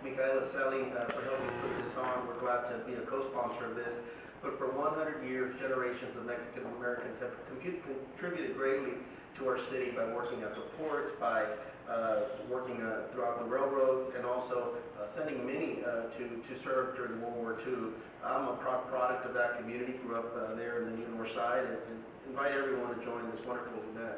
Michaela Selly for helping put this on. We're glad to be a co-sponsor of this. But for 100 years, generations of Mexican Americans have contributed greatly to our city by working at the ports, by working throughout the railroads, and also sending many to serve during World War II. I'm a product of that community, grew up there in the New North Side, and invite everyone to join this wonderful event.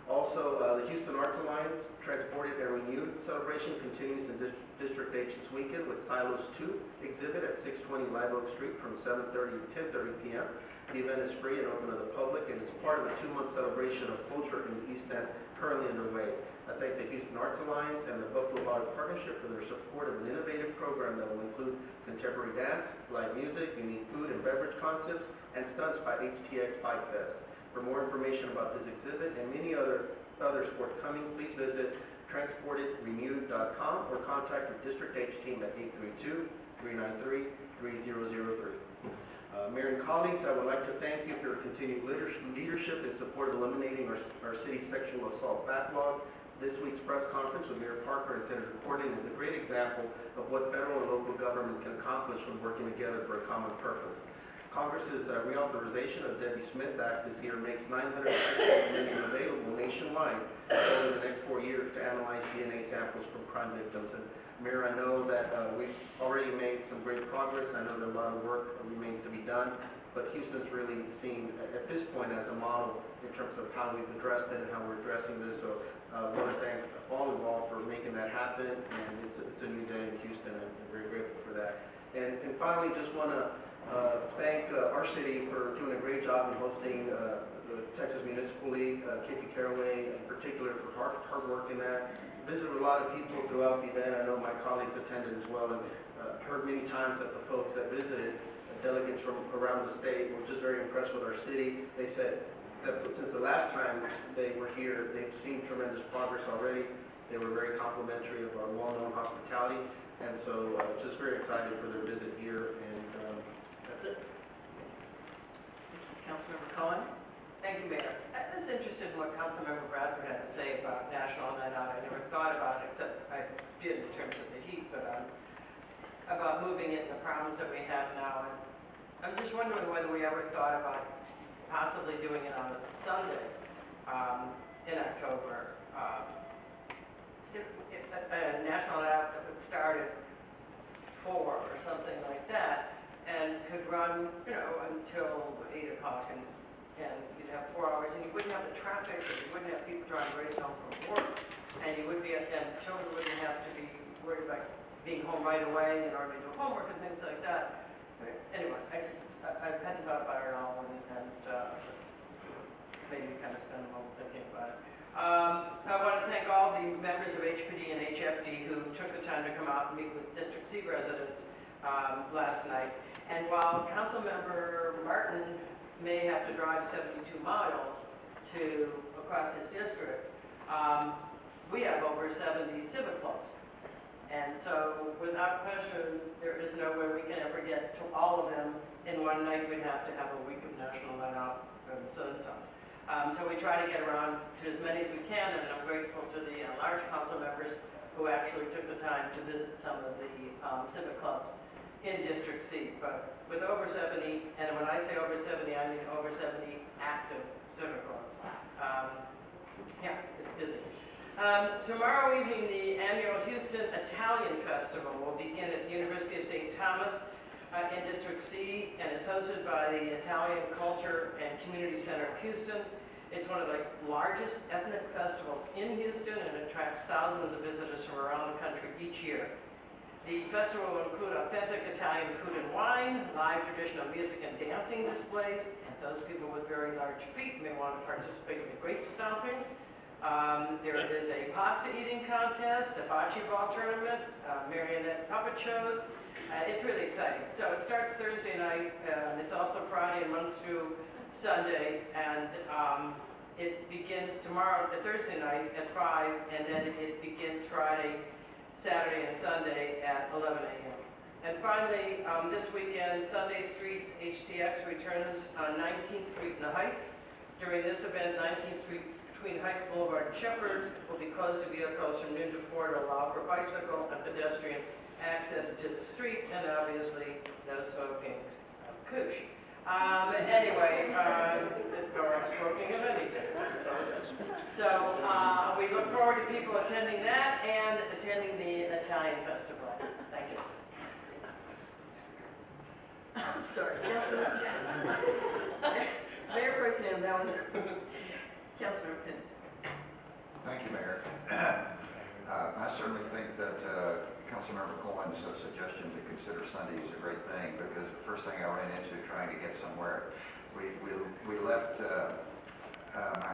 Also, the Houston Arts Alliance Transported and Renewed celebration continues in District H this weekend with Silos 2 exhibit at 620 Live Oak Street from 7:30 to 10:30 p.m. The event is free and open to the public and is part of a 2-month celebration of culture in the East End currently underway. I thank the Houston Arts Alliance and the Buffalo Water Partnership for their support of an innovative program that will include contemporary dance, live music, unique food and beverage concepts, and stunts by HTX Bike Fest. For more information about this exhibit and many others forthcoming, please visit transportedrenewed.com or contact the District H team at 832-393-3003. Mayor and colleagues, I would like to thank you for your continued leadership in support of eliminating our city's sexual assault backlog. This week's press conference with Mayor Parker and Senator Corning is a great example of what federal and local government can accomplish when working together for a common purpose. Congress's reauthorization of Debbie Smith Act this year makes $900 million available nationwide over the next 4 years to analyze DNA samples from crime victims. And Mayor, I know that we've already made some great progress. I know that a lot of work remains to be done, but Houston's really seen at this point as a model in terms of how we've addressed it and how we're addressing this. So I want to thank all involved for making that happen. And it's a new day in Houston, and I'm very grateful for that. And finally, just want to thank our city for doing a great job in hosting the Texas Municipal League, KP Caraway in particular for hard work in that. Visited a lot of people throughout the event. I know my colleagues attended as well, and heard many times that the folks that visited, delegates from around the state, were just very impressed with our city. They said that since the last time they were here, they've seen tremendous progress already. They were very complimentary of our well-known hospitality, and so just very excited for their visit here. And that's it. Councilmember Cohen. Thank you, Mayor. I was interested in what Councilmember Bradford had to say about National Night Out. I never thought about it, except I did in terms of the heat, but about moving it and the problems that we have now. And I'm just wondering whether we ever thought about possibly doing it on a Sunday in October. A National Night Out that would start at 4 or something like that, and could run, until 8 o'clock, and you'd have 4 hours, and you wouldn't have the traffic, and you wouldn't have people trying to race home from work, and you would be, and children wouldn't have to be worried about being home right away in order to do homework and things like that. Anyway, I hadn't thought about it at all, and just maybe kind of spend a moment thinking about it. I want to thank all the members of HPD and HFD who took the time to come out and meet with District C residents last night. And while Councilmember Martin may have to drive 72 miles across his district, we have over 70 civic clubs. And so without question, there is no way we can ever get to all of them in one night. We'd have to have a week of National Night Out and so and so. So we try to get around to as many as we can, and I'm grateful to the large council members who actually took the time to visit some of the civic clubs in District C. But with over 70, and when I say over 70, I mean over 70 active civic clubs. Yeah, it's busy. Tomorrow evening, the annual Houston Italian Festival will begin at the University of St. Thomas in District C, and is hosted by the Italian Culture and Community Center of Houston. It's one of the largest ethnic festivals in Houston, and attracts thousands of visitors from around the country each year. The festival will include authentic Italian food and wine, live traditional music and dancing displays, and those people with very large feet may want to participate in the grape stomping. There is a pasta eating contest, a bocce ball tournament, marionette puppet shows. It's really exciting. So it starts Thursday night, it's also Friday and runs through Sunday, and it begins tomorrow, Thursday night at 5, and then it begins Friday, Saturday, and Sunday at 11 a.m. And finally, this weekend, Sunday Streets HTX returns on 19th Street in the Heights. During this event, 19th Street between Heights Boulevard and Shepherd will be closed to vehicles from noon to 4 to allow for bicycle and pedestrian access to the street, and obviously no smoking of koosh. Anyway, or smoking of anything, I suppose. So we look forward to people attending that and attending the Italian festival. Thank you. Sorry, Mayor Pro Tem, that was Councilmember Pennington. Thank you, Mayor. I certainly think that Councilmember Cohen's suggestion to consider Sunday is a great thing, because the first thing I ran into trying to get somewhere, we left my